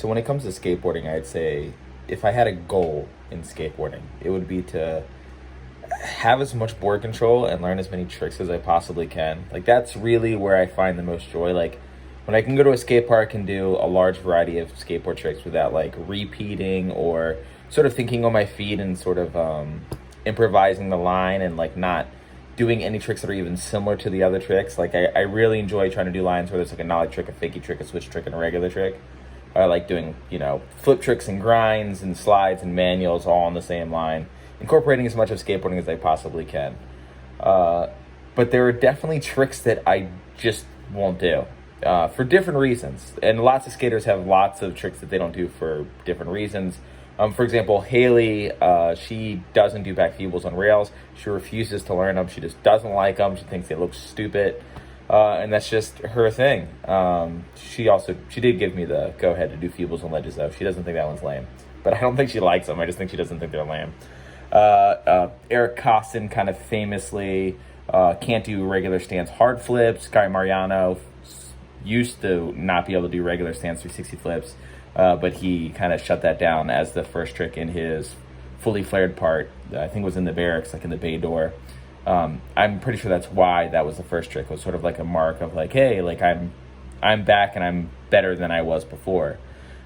So when it comes to skateboarding, I'd say if I had a goal in skateboarding, it would be to have as much board control and learn as many tricks as I possibly can. Like, that's really where I find the most joy. Like, when I can go to a skate park and do a large variety of skateboard tricks without like repeating or sort of thinking on my feet and sort of improvising the line and like not doing any tricks that are even similar to the other tricks. Like, I really enjoy trying to do lines where there's like a nollie trick, a fakie trick, a switch trick, and a regular trick. I like doing, you know, flip tricks and grinds and slides and manuals all on the same line, incorporating as much of skateboarding as I possibly can. But there are definitely tricks that I just won't do for different reasons. And lots of skaters have lots of tricks that they don't do for different reasons. For example, Haley, she doesn't do back feebles on rails. She refuses to learn them. She just doesn't like them. She thinks they look stupid. And that's just her thing. She did give me the go-ahead to do feebles on ledges, though. She doesn't think that one's lame. But I don't think she likes them. I just think she doesn't think they're lame. Eric Costin kind of famously can't do regular stance hard flips. Guy Mariano used to not be able to do regular stance 360 flips, but he kind of shut that down as the first trick in his fully flared part. I think it was in the barracks, like in the bay door. I'm pretty sure that's why that was the first trick. It was sort of like a mark of like, hey, like I'm back and I'm better than I was before.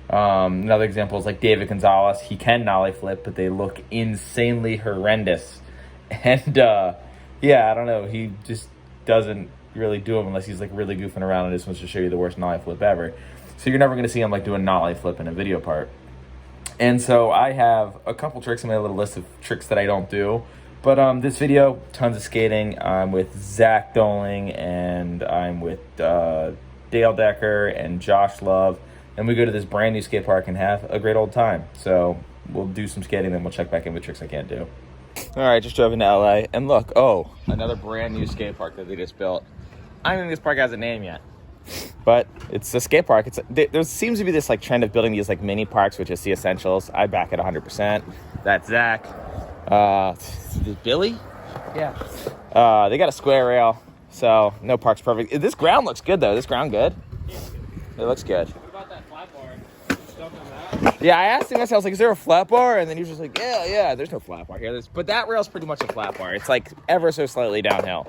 Another example is like David Gonzalez. He can nollie flip, but they look insanely horrendous. And yeah, I don't know. He just doesn't really do them unless he's like really goofing around and just wants to show you the worst nollie flip ever. So you're never going to see him like do a nollie flip in a video part. And so I have a couple tricks in my little list of tricks that I don't do. But this video, tons of skating. I'm with Zach Doling and I'm with Dale Decker and Josh Love. And we go to this brand new skate park and have a great old time. So we'll do some skating, then we'll check back in with tricks I can't do. All right, just drove into LA. And look, another brand new skate park that they just built. I don't think this park has a name yet. But it's a skate park. There seems to be this like trend of building these like mini parks, which is the essentials. I back it 100%. That's Zach. Billy? Yeah. They got a square rail, so no park's perfect. This ground looks good, though. This ground good? It looks good. What about that flat bar? Yeah, I asked him, I was like, is there a flat bar? And then he was just like, yeah, there's no flat bar here. But that rail's pretty much a flat bar. It's like ever so slightly downhill.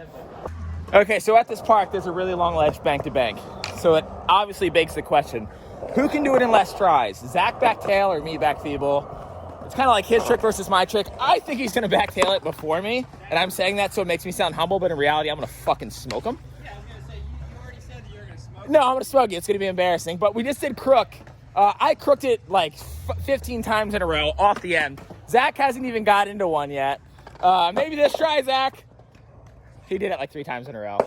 Okay, so at this park, there's a really long ledge bank to bank. So it obviously begs the question, who can do it in less tries? Zach back tail or me back feeble? It's kind of like his trick versus my trick. I think he's going to back tail it before me. And I'm saying that so it makes me sound humble, but in reality, I'm going to fucking smoke him. Yeah, I was going to say, you already said that you were going to smoke. No, I'm going to smoke you. It's going to be embarrassing. But we just did crook. I crooked it like 15 times in a row off the end. Zach hasn't even got into one yet. Maybe this try, Zach. He did it like 3 times in a row.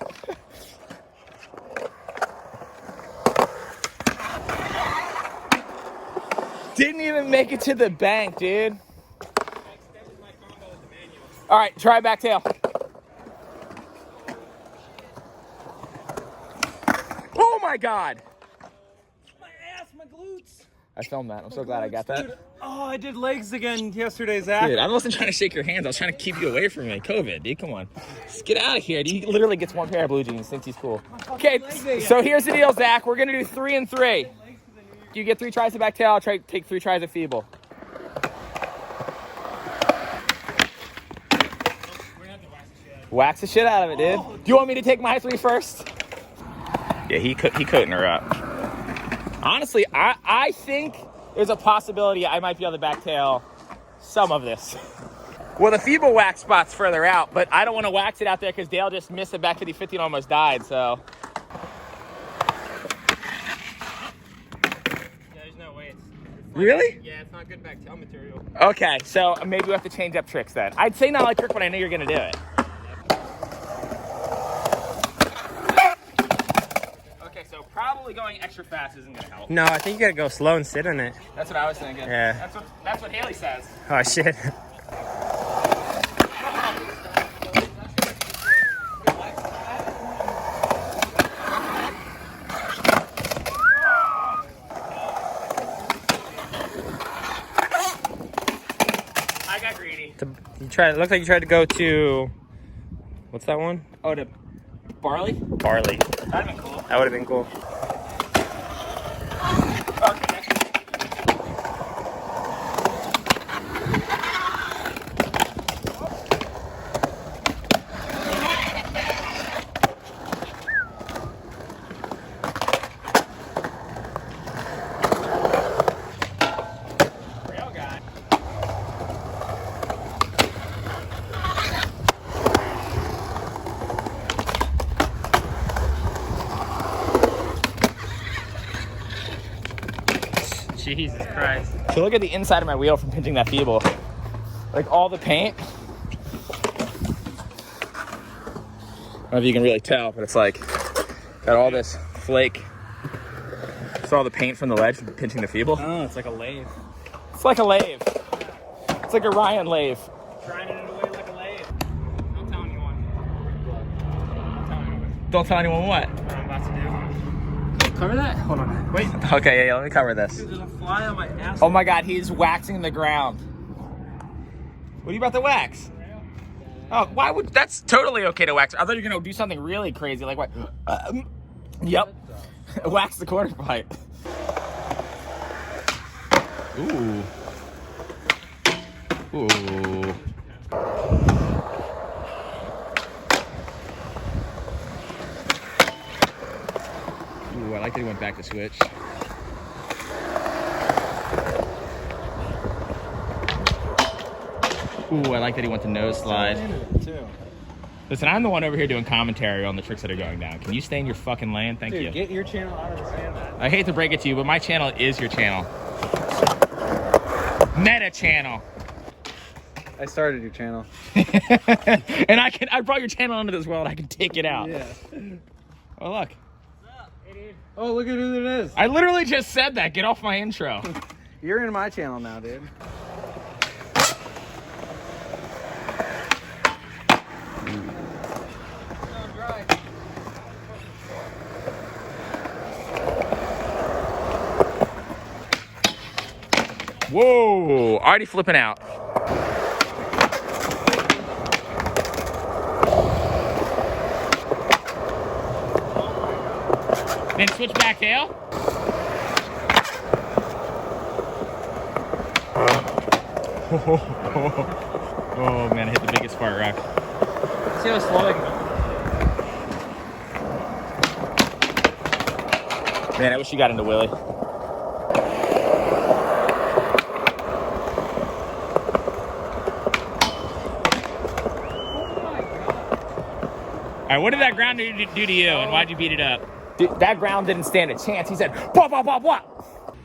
Didn't even make it to the bank, dude. All right, try back tail. Oh my God. My ass, my glutes. I filmed that. I'm so glad I got that. Dude, I did legs again yesterday, Zach. Dude, I wasn't trying to shake your hands. I was trying to keep you away from me. COVID, dude, come on. Just get out of here. He literally gets 1 pair of blue jeans, thinks he's cool. Okay, so here's the deal, Zach. We're going to do 3 and 3. You get 3 tries of back tail. I'll take 3 tries of feeble. Wax the shit out of it, dude. Do you want me to take my 3 first? Yeah, he coating her up. Honestly, I think there's a possibility I might be able to back tail some of this. Well, the feeble wax spot's further out, but I don't want to wax it out there because Dale just missed it back 50-50 and almost died, so. Really? Yeah, it's not good back tail material. Okay, so maybe we have to change up tricks then. I'd say not like trick, but I know you're going to do it. Okay, so probably going extra fast isn't going to help. No, I think you got to go slow and sit in it. That's what I was thinking. Yeah. That's what Haley says. Oh, shit. It looks like you tried to go to, what's that one? Oh, to Barley? Barley. That'd have been cool. That would have been cool. Jesus Christ. So look at the inside of my wheel from pinching that feeble. Like all the paint. I don't know if you can really tell, but it's like got all this flake. It's all the paint from the ledge from pinching the feeble. Oh, it's like a lathe. It's like a lathe. It's like a Ryan lathe. Grinding it away like a lathe. Don't tell anyone. Don't tell anyone what? What I'm about to do. Cover that? Hold on. Wait. Okay, yeah, let me cover this. Dude, there's a fly on my ass. Oh my God, he's waxing the ground. What are you about to wax? Oh, why would, that's totally okay to wax. I thought you were gonna do something really crazy, like what? Yep. Wax the quarter pipe. Ooh. Ooh. Ooh, I like that he went back to switch. Ooh, I like that he went to nose slide. Listen, I'm the one over here doing commentary on the tricks that are going down. Can you stay in your fucking lane? Thank you. Get your channel. I understand that. I hate to break it to you, but my channel is your channel. Meta channel. I started your channel. And I brought your channel into this world. I can take it out. Yeah. Oh, look. Oh, look at who it is. I literally just said that. Get off my intro. You're in my channel now, dude. Whoa, already flipping out. Then switch back tail. Oh man, I hit the biggest fart rock. Let's see how slow I can go. Man, I wish you got into Willie. All right, what did that ground do to you, and why'd you beat it up? Dude, that ground didn't stand a chance. He said, "Pop, pop, pop, pop."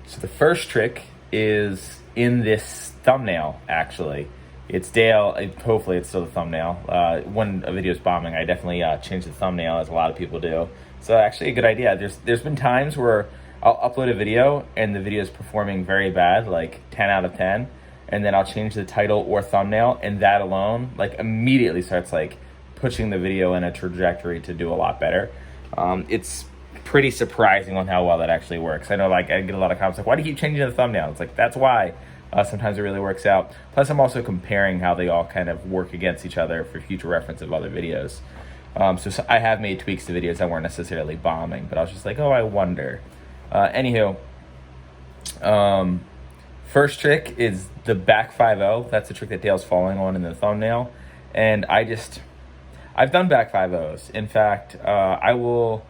So the first trick is in this thumbnail, actually. It's Dale. Hopefully, it's still the thumbnail. When a video is bombing, I definitely change the thumbnail, as a lot of people do. So actually, a good idea. There's been times where I'll upload a video and the video is performing very bad, like 10 out of 10, and then I'll change the title or thumbnail, and that alone, like, immediately starts like pushing the video in a trajectory to do a lot better. It's pretty surprising on how well that actually works. I know, like, I get a lot of comments like, why do you keep changing the thumbnail? It's like, that's why. Sometimes it really works out. Plus, I'm also comparing how they all kind of work against each other for future reference of other videos. So I have made tweaks to videos that weren't necessarily bombing, but I was just like, oh, I wonder. Anywho, first trick is the back 5-0. That's the trick that Dale's falling on in the thumbnail. And I've done back 5-0s. In fact, I will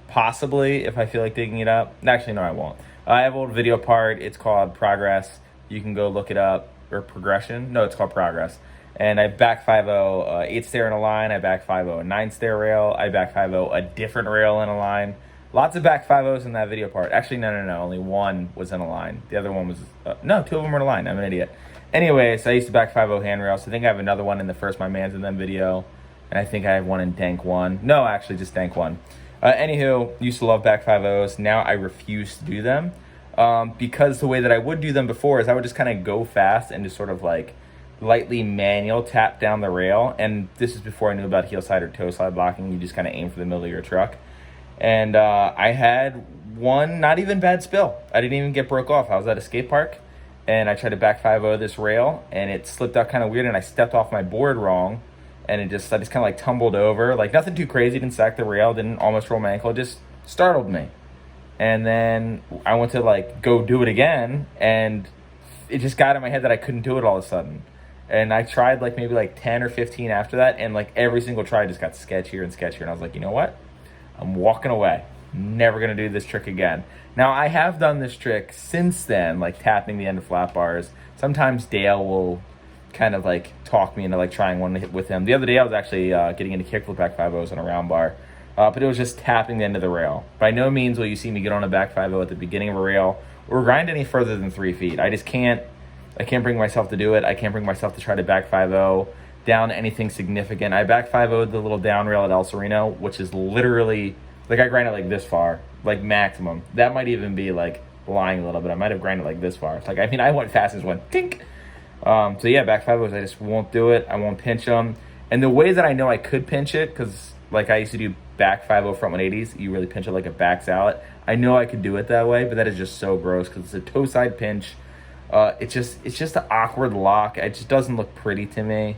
possibly, if I feel like digging it up. Actually, no, I won't. I have an old video part. It's called Progress. You can go look it up. Or Progression. No, it's called Progress. And I back 5-0 8 stair in a line. I back 5-0 a 9 stair rail. I back 5-0 a different rail in a line. Lots of back 5-0s in that video part. Actually, no. Only one was in a line. The other one was, no, 2 of them were in a line. I'm an idiot. Anyways, I used to back 5-0 handrails. I think I have another one in the first My Man's in Them video. And I think I have one in Dank 1. No, actually, just Dank 1. Anywho, used to love back 5-0s. Now I refuse to do them. Because the way that I would do them before is I would just kind of go fast and just sort of like lightly manual tap down the rail. And this is before I knew about heel slide or toe slide blocking. You just kind of aim for the middle of your truck. And I had one not even bad spill. I didn't even get broke off. I was at a skate park and I tried to back 5-0 this rail and it slipped out kind of weird and I stepped off my board wrong. And I just kind of like tumbled over, like nothing too crazy, didn't sack the rail, didn't almost roll my ankle, it just startled me. And then I went to like go do it again and it just got in my head that I couldn't do it all of a sudden. And I tried like maybe like 10 or 15 after that and like every single try just got sketchier and sketchier. And I was like, you know what? I'm walking away. Never gonna do this trick again. Now I have done this trick since then, like tapping the end of flat bars. Sometimes Dale will kind of like talk me into like trying one with him. The other day I was actually getting into kickflip back 5-0s on a round bar. but it was just tapping the end of the rail. By no means will you see me get on a back 5-0 at the beginning of a rail or grind any further than 3 feet. I can't bring myself to do it. I can't bring myself to try to back 5-0 down anything significant. I back 5-0 the little down rail at El Sereno, which is literally, like I grind it like this far, like maximum. That might even be like lying a little bit. I might have grinded like this far. It's like, I mean, I went fast as one, tink. So yeah, back 5-0s, I just won't do it. I won't pinch them. And the way that I know I could pinch it, because like I used to do back 5-0 front 180s, you really pinch it like a back salad. I know I could do it that way, but that is just so gross because it's a toe side pinch. It's just an awkward lock. It just doesn't look pretty to me.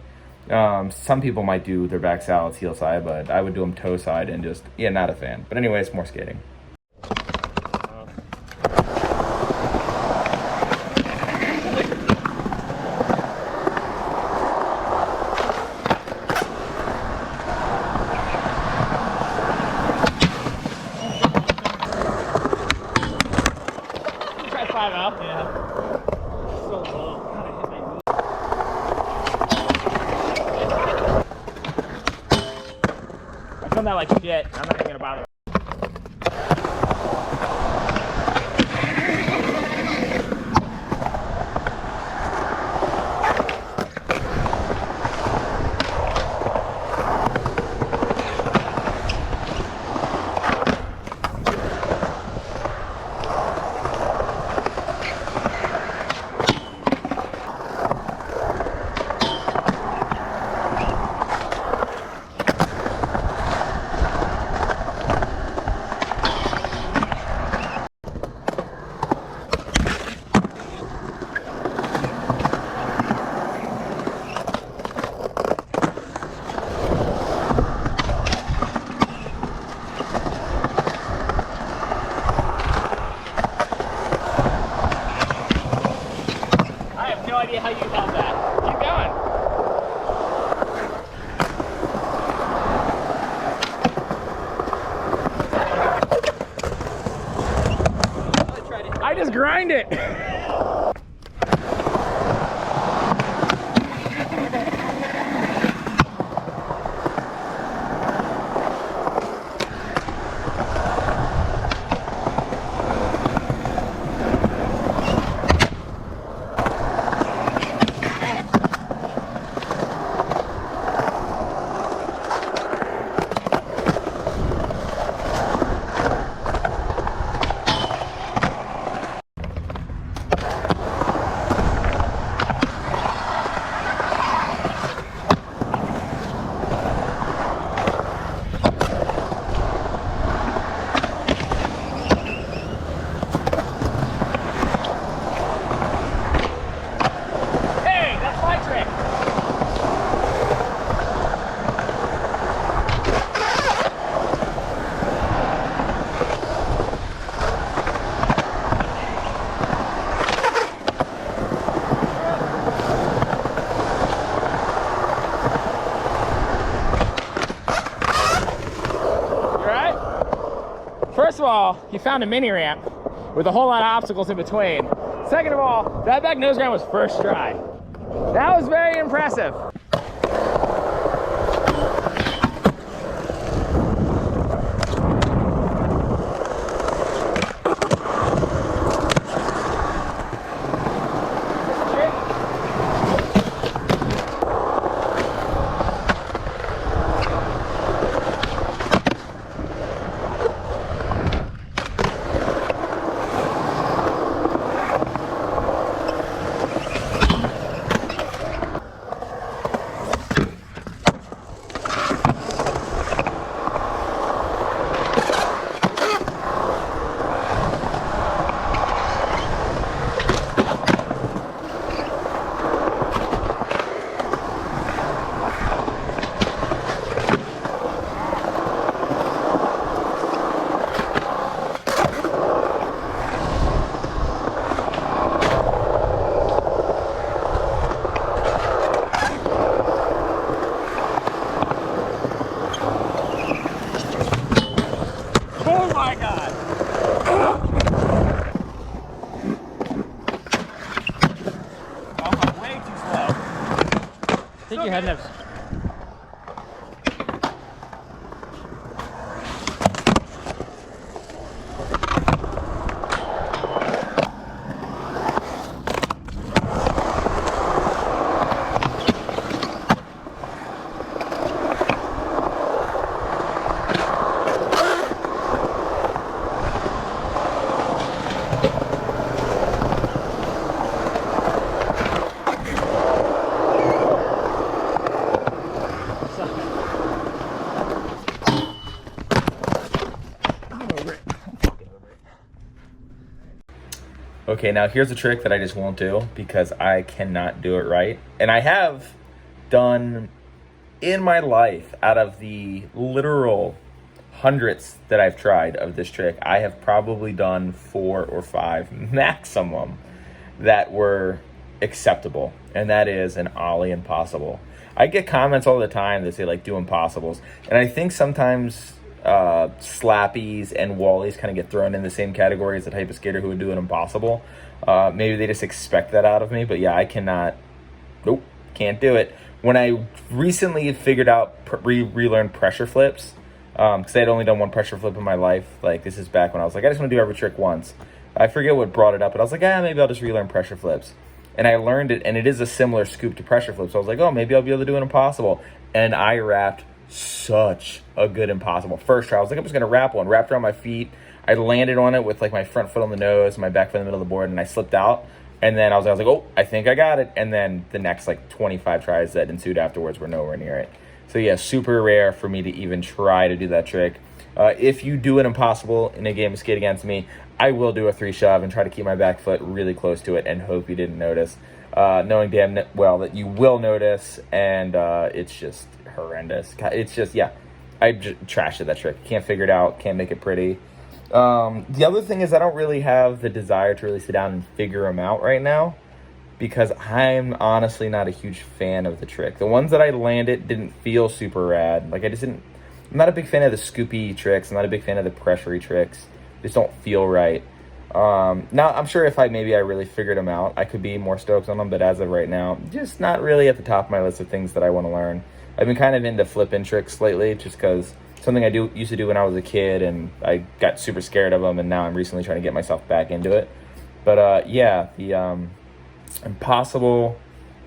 Some people might do their back salads heel side, but I would do them toe side and just, yeah, not a fan. But anyways, more skating. Try 5-0. Yeah. So low. I filmed that like shit. I'm not even gonna bother. No idea how you held that. Keep going. I just grind it. First of all, you found a mini ramp with a whole lot of obstacles in between. Second of all, that back nose grind was first try. That was very impressive. I think you had enough. Okay, now here's a trick that I just won't do because I cannot do it right. And I have done in my life, out of the literal hundreds that I've tried of this trick, I have probably done 4 or 5 maximum that were acceptable. And that is an Ollie Impossible. I get comments all the time that say like do impossibles. And I think sometimes slappies and wallies kind of get thrown in the same category as the type of skater who would do an impossible. Maybe they just expect that out of me, but yeah, I cannot, nope, can't do it. When I recently figured out, relearned pressure flips, because I had only done 1 pressure flip in my life, like this is back when I was like, I just want to do every trick once. I forget what brought it up, but I was like, maybe I'll just relearn pressure flips. And I learned it, and it is a similar scoop to pressure flips. So I was like, oh, maybe I'll be able to do an impossible. And I wrapped such a good impossible. First try, I was like, I'm just going to wrap one. Wrapped around my feet. I landed on it with like my front foot on the nose, my back foot in the middle of the board, and I slipped out. And then I was like, oh, I think I got it. And then the next like 25 tries that ensued afterwards were nowhere near it. So yeah, super rare for me to even try to do that trick. If you do an impossible in a game of Skate Against Me, I will do a 3 shove and try to keep my back foot really close to it and hope you didn't notice. Knowing damn well that you will notice, and it's just horrendous. It's just, yeah, I just trashed that trick. Can't figure it out, can't make it pretty. The other thing is I don't really have the desire to really sit down and figure them out right now because I'm honestly not a huge fan of the trick. The ones that I landed didn't feel super rad. Like I'm not a big fan of the scoopy tricks. I'm not a big fan of the pressury tricks. They just don't feel right. Now I'm sure if I really figured them out, I could be more stoked on them, but as of right now, just not really at the top of my list of things that I want to learn. I've been kind of into flip-in tricks lately just because something I used to do when I was a kid, and I got super scared of them, and now I'm recently trying to get myself back into it. But yeah, the impossible,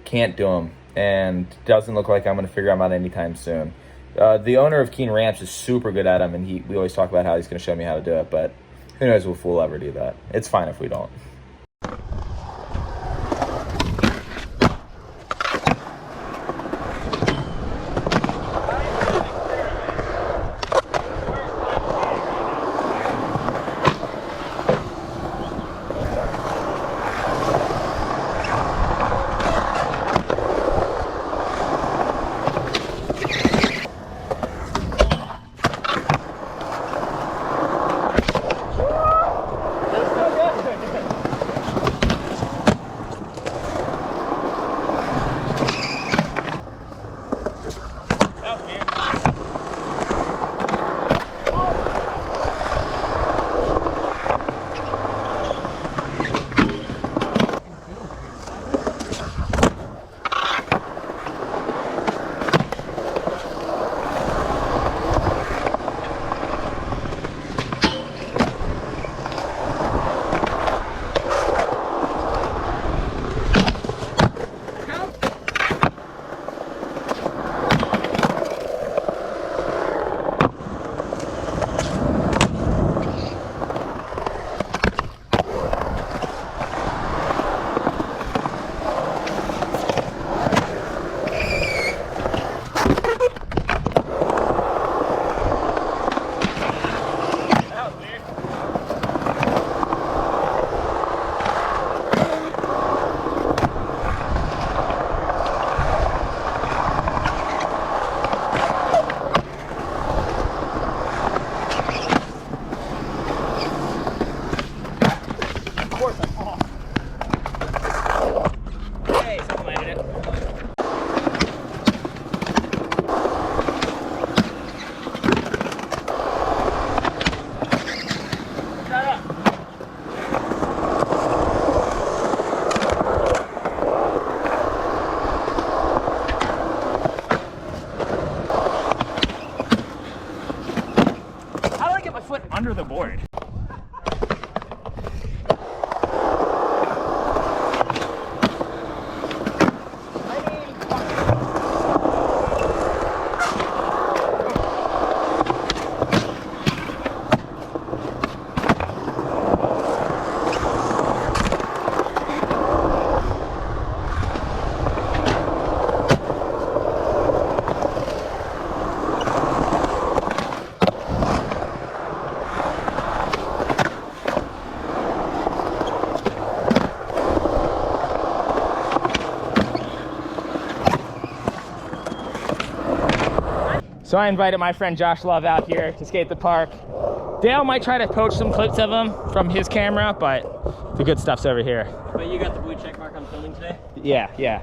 can't do them, and doesn't look like I'm going to figure them out anytime soon. The owner of Keen Ramps is super good at them, and we always talk about how he's going to show me how to do it, but who knows if we'll ever do that. It's fine if we don't. So I invited my friend Josh Love out here to skate the park. Dale might try to poach some clips of him from his camera, but the good stuff's over here. But you got the blue check mark on filming today? Yeah.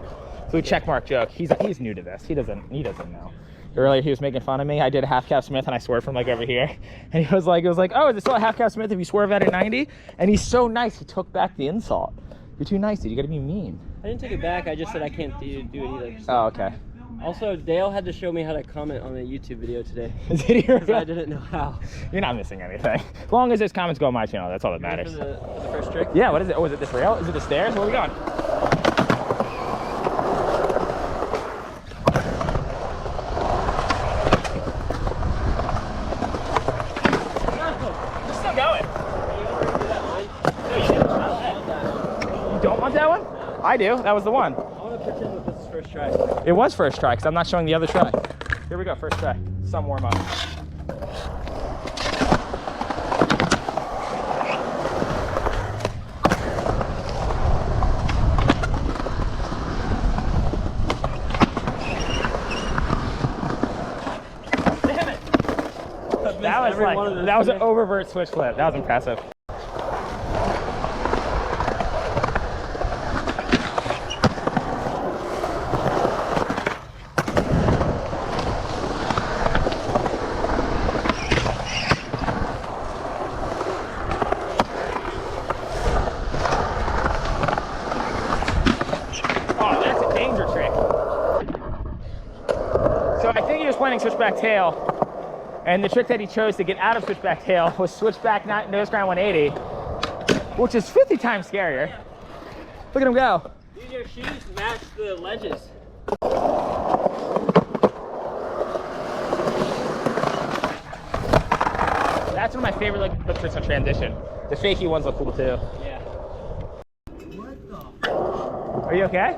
Blue check mark joke. He's new to this. He doesn't know. Earlier he was making fun of me. I did a half cab Smith and I swerved from like over here. And he was like, oh, is it still a half cab Smith if you swerve at 90? And he's so nice, he took back the insult. You're too nice, dude. You gotta be mean. I didn't take it back. I just said I can't do it either. So. Oh, okay. Also, Dale had to show me how to comment on a YouTube video today. Did he? Because I didn't know how. You're not missing anything. As long as those comments go on my channel, that's all that matters. For the first trick? Yeah, what is it? Oh, is it this rail? Is it the stairs? Where are we going? We're still going. You don't want that one? I do. That was the one. I want to pretend that this is first try. It was first try because I'm not showing the other try. Here we go, first try. Some warm up. Damn it! That was an oververt switch flip. That was impressive. So I think he was planning switchback tail, and the trick that he chose to get out of switchback tail was switchback nose grind 180, which is 50 times scarier. Look at him go. Dude, your shoes match the ledges. That's one of my favorite lip tricks on transition. The fakey ones look cool too. Yeah. What the? Are you okay?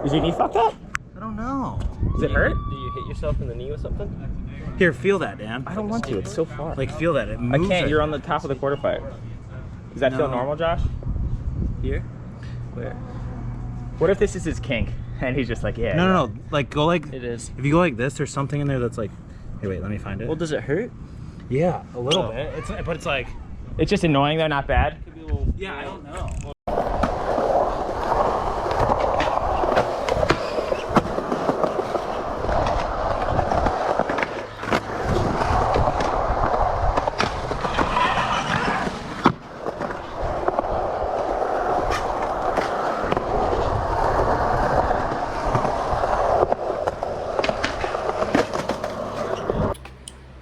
Is your knee fucked up? I don't know. Does it hurt? Do you hit yourself in the knee with something? Here, feel that, Dan. I don't want to. It's so far. Like, feel that. It I moves. can't. You're on the top of the quarter pipe. Does that feel No. normal, Josh? Here? Where? What if this is his kink and he's just like, yeah. No. Like, go like. It is. If you go like this, there's something in there that's like. Here, wait. Let me find it. Well, does it hurt? Yeah, a little bit. But it's like. It's just annoying though, not bad. Could be a little. Yeah, I don't know.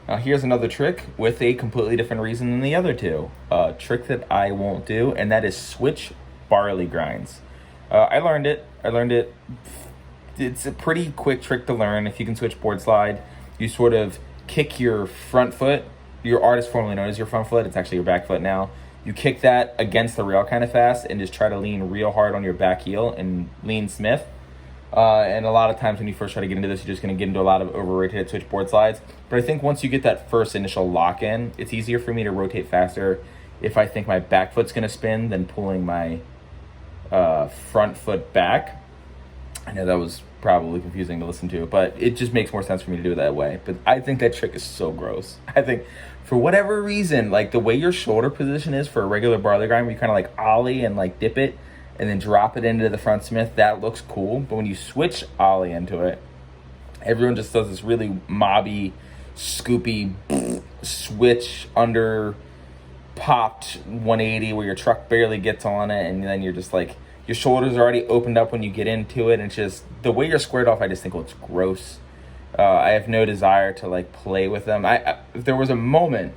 Now here's another trick with a completely different reason than the other two. A trick that I won't do, and that is switch Barley grinds. I learned it. It's a pretty quick trick to learn. If you can switch board slide, you sort of kick your front foot. Your art is formerly known as your front foot. It's actually your back foot now. You kick that against the rail kind of fast and just try to lean real hard on your back heel and lean Smith. And a lot of times when you first try to get into this, you're just going to get into a lot of overrated switch board slides. But I think once you get that first initial lock in, it's easier for me to rotate faster if I think my back foot's going to spin than pulling my front foot back. I know that was probably confusing to listen to, but it just makes more sense for me to do it that way. But I think that trick is so gross. I think for whatever reason, like the way your shoulder position is for a regular Barley grind, where you kind of like ollie and like dip it and then drop it into the front Smith, that looks cool. But when you switch ollie into it, everyone just does this really mobby, scoopy switch under popped 180 where your truck barely gets on it, and then you're just like, your shoulders are already opened up when you get into it, and it's just, the way you're squared off, I just think looks gross. I have no desire to like play with them. If there was a moment,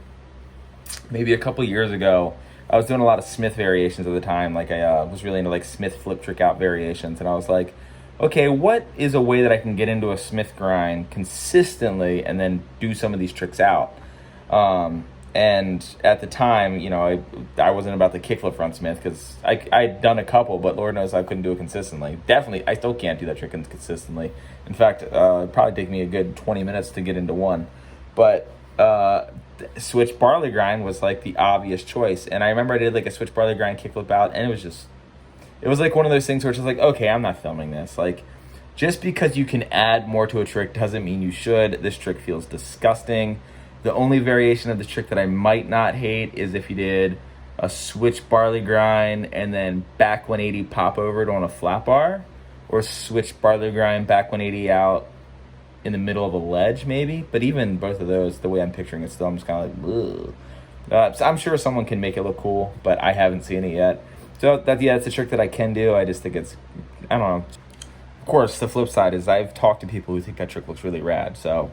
maybe a couple years ago, I was doing a lot of Smith variations at the time. Like I was really into like Smith flip trick out variations, and I was like, okay, what is a way that I can get into a Smith grind consistently and then do some of these tricks out? And at the time, you know, I wasn't about the kickflip front Smith because I'd done a couple, but Lord knows I couldn't do it consistently. Definitely, I still can't do that trick consistently. In fact, it'd probably take me a good 20 minutes to get into one. But switch Barley grind was like the obvious choice. And I remember I did like a switch Barley grind kickflip out, and it was like one of those things where it's just like, okay, I'm not filming this. Like, just because you can add more to a trick doesn't mean you should. This trick feels disgusting. The only variation of this trick that I might not hate is if you did a switch Barley grind and then back 180 pop over it on a flat bar, or switch Barley grind back 180 out in the middle of a ledge maybe. But even both of those, the way I'm picturing it still, I'm just kind of like, ugh. So I'm sure someone can make it look cool, but I haven't seen it yet. So that's a trick that I can do. I just think it's, I don't know. Of course, the flip side is I've talked to people who think that trick looks really rad. So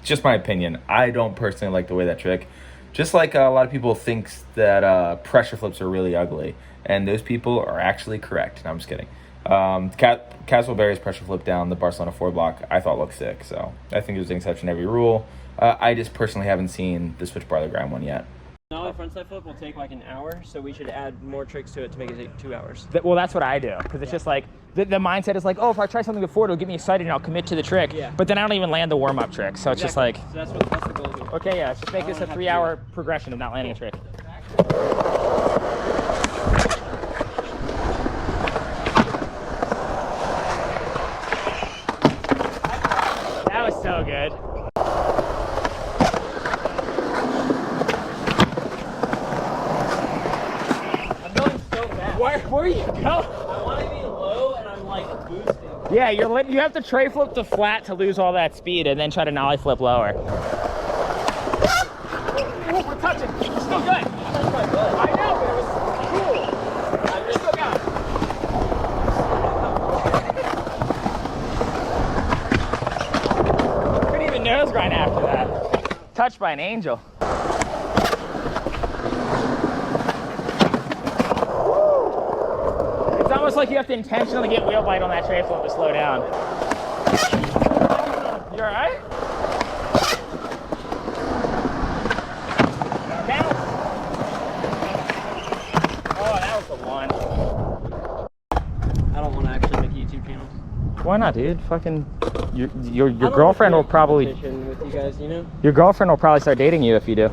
just my opinion. I don't personally like the way that trick, just like a lot of people think that pressure flips are really ugly. And those people are actually correct. No, I'm just kidding. Castle Berry's pressure flip down the Barcelona 4 block I thought looked sick. So I think there's an exception to every rule. I just personally haven't seen the switch Barley grind one yet. Nollie frontside flip will take like an hour, so we should add more tricks to it to make it take 2 hours. Well, that's what I do, because it's just like, the mindset is like, oh, if I try something before, it'll get me excited and I'll commit to the trick. Yeah. But then I don't even land the warm-up trick, so it's just like... So that's the goal here. Okay, yeah, let's just make this a 3-hour progression of not landing a trick. That was so good. Where you go? I want to be low and I'm like boosting. Yeah, you have to tray flip to flat to lose all that speed and then try to nollie flip lower. We're touching. You're still good. I know, but it was cool. You're still going. Couldn't even nose grind after that. Touched by an angel. It's almost like you have to intentionally get wheel bite on that tray flip to slow down. You all right? Bounce. Oh, that was the one. I don't want to actually make a YouTube channel. Why not, dude? Fucking, your girlfriend will probably. With you guys, you know. Your girlfriend will probably start dating you if you do.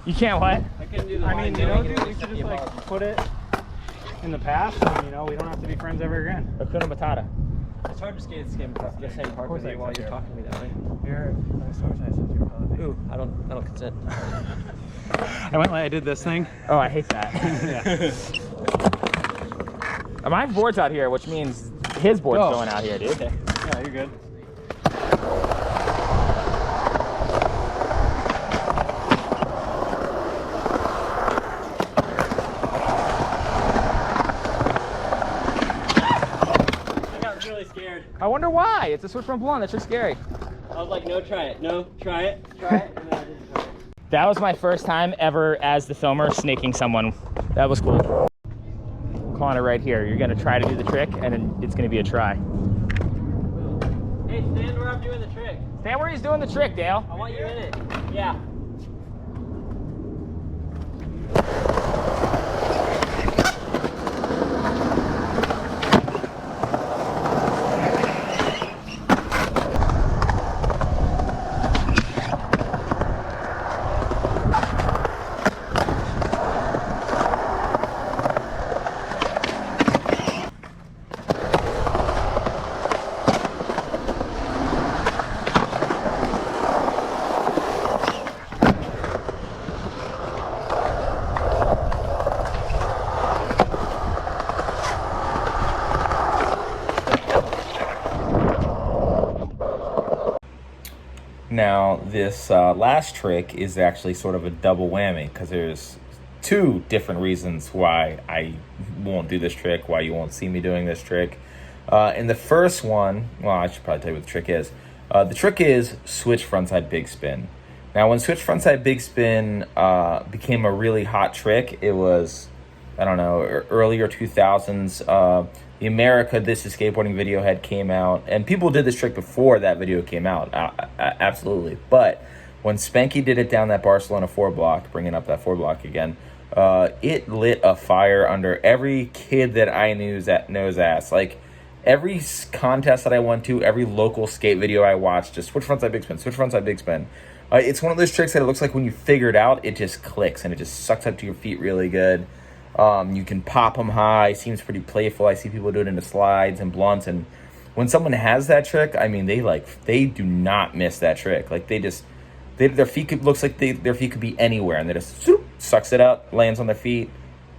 You can't what? I couldn't do the I line, mean, you know, dude, like, you should just yeah, like put it in the past, and you know, we don't have to be friends ever again. Hakuna Matata. It's hard to skate at Skatepark with you while you're talking to me that way. You're so excited since you're probably. Ooh, I don't consent. I did this thing. Oh, I hate that. Yeah. My board's out here, which means his board's Oh. going out here, dude. Okay. Yeah, you're good. I got really scared. I wonder why. It's a switch from blonde. That's just scary. I was like, no, try it. No, try it. Try it. And then I didn't try it. That was my first time ever as the filmer snaking someone. That was cool. I'm calling it right here. You're gonna try to do the trick, and then it's gonna be a try. Hey, stand where I'm doing the trick. Stand where he's doing the trick, Dale. I want you in it. Yeah. Now, this last trick is actually sort of a double whammy because there's two different reasons why I won't do this trick, why you won't see me doing this trick. And the first one, well, I should probably tell you what the trick is. The trick is switch frontside big spin. Now, when switch frontside big spin became a really hot trick, it was, I don't know, earlier 2000s. The America This Is Skateboarding video had came out, and people did this trick before that video came out, absolutely. But when Spanky did it down that Barcelona 4 block, bringing up that 4 block again, it lit a fire under every kid that I knew's knows ass. Like, every contest that I went to, every local skate video I watched, just switch frontside big spin, switch frontside big spin. It's one of those tricks that it looks like when you figure it out, it just clicks and it just sucks up to your feet really good. You can pop them high. Seems pretty playful. I see people do it into slides and blunts, and when someone has that trick, I mean, they do not miss that trick. Like their feet looks like their feet could be anywhere, and they just swoop, sucks it up, lands on their feet,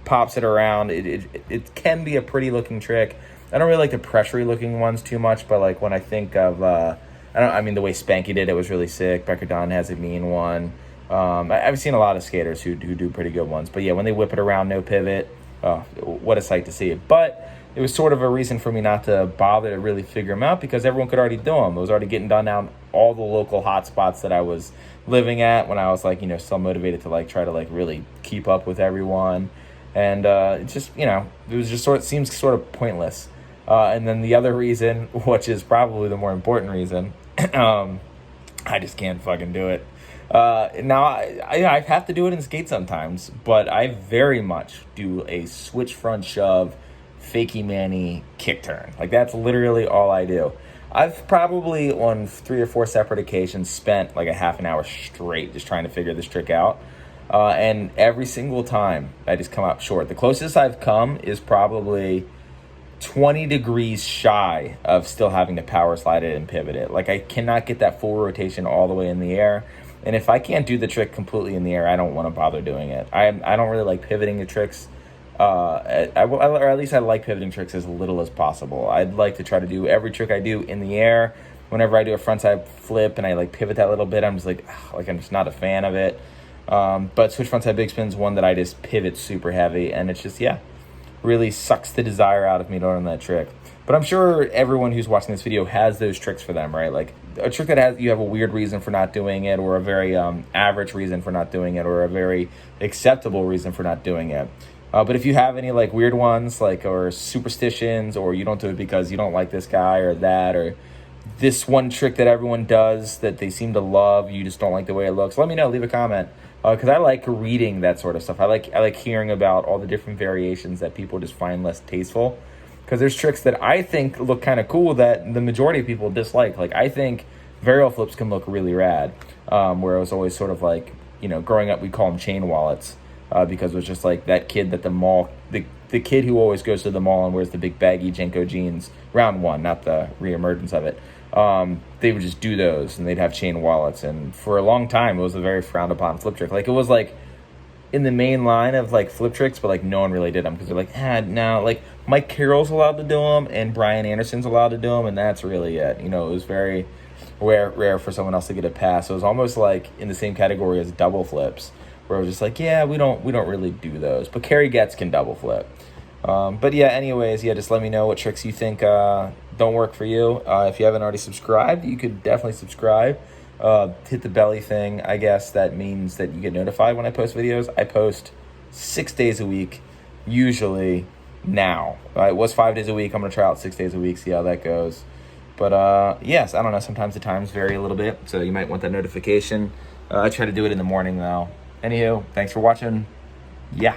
pops it around. It can be a pretty looking trick. I don't really like the pressury looking ones too much, but like when I think of I mean the way Spanky did it was really sick. Becker Dunn has a mean one. I've seen a lot of skaters who do pretty good ones, but yeah, when they whip it around no pivot, oh, what a sight to see. But it was sort of a reason for me not to bother to really figure them out, because everyone could already do them. It was already getting done down all the local hot spots that I was living at when I was like, still motivated to like try to like really keep up with everyone. And it just, it was just seems sort of pointless. And then the other reason, which is probably the more important reason, I just can't fucking do it. Now I have to do it in skate sometimes, but I very much do a switch front shove, fakie manny kick turn. Like that's literally all I do. I've probably on 3 or 4 separate occasions spent like a half an hour straight just trying to figure this trick out. And every single time I just come up short. The closest I've come is probably 20 degrees shy of still having to power slide it and pivot it. Like I cannot get that full rotation all the way in the air. And if I can't do the trick completely in the air, I don't want to bother doing it. I don't really like pivoting the tricks. Or at least I like pivoting tricks as little as possible. I'd like to try to do every trick I do in the air. Whenever I do a frontside flip and I like pivot that little bit, I'm just like I'm just not a fan of it. But switch frontside big spin's one that I just pivot super heavy, and it's just really sucks the desire out of me to learn that trick. But I'm sure everyone who's watching this video has those tricks for them, right? Like a trick that you have a weird reason for not doing it, or a very average reason for not doing it, or a very acceptable reason for not doing it. But if you have any like weird ones, like or superstitions, or you don't do it because you don't like this guy or that, or this one trick that everyone does that they seem to love, you just don't like the way it looks, let me know. Leave a comment. Because I like reading that sort of stuff. I like hearing about all the different variations that people just find less tasteful. Because there's tricks that I think look kind of cool that the majority of people dislike. Like I think varial flips can look really rad. Where it was always sort of like, growing up we call them chain wallets. Because it was just like that kid that the mall, the kid who always goes to the mall and wears the big baggy Jenko jeans, round one, not the reemergence of it. They would just do those and they'd have chain wallets, and for a long time it was a very frowned upon flip trick. Like it was like in the main line of like flip tricks, but like no one really did them because they're like, no, like Mike Carroll's allowed to do them and Brian Anderson's allowed to do them, and that's really it. It was very rare for someone else to get a pass. It was almost like in the same category as double flips, where it was just like, we don't really do those, but Kerry Getz can double flip. But anyways, just let me know what tricks you think don't work for you. If you haven't already subscribed, you could definitely subscribe. Hit the belly thing. I guess that means that you get notified when I post videos. I post 6 days a week, usually now. It was 5 days a week. I'm going to try out 6 days a week, see how that goes. But yes, I don't know. Sometimes the times vary a little bit, so you might want that notification. I try to do it in the morning, though. Anywho, thanks for watching. Yeah.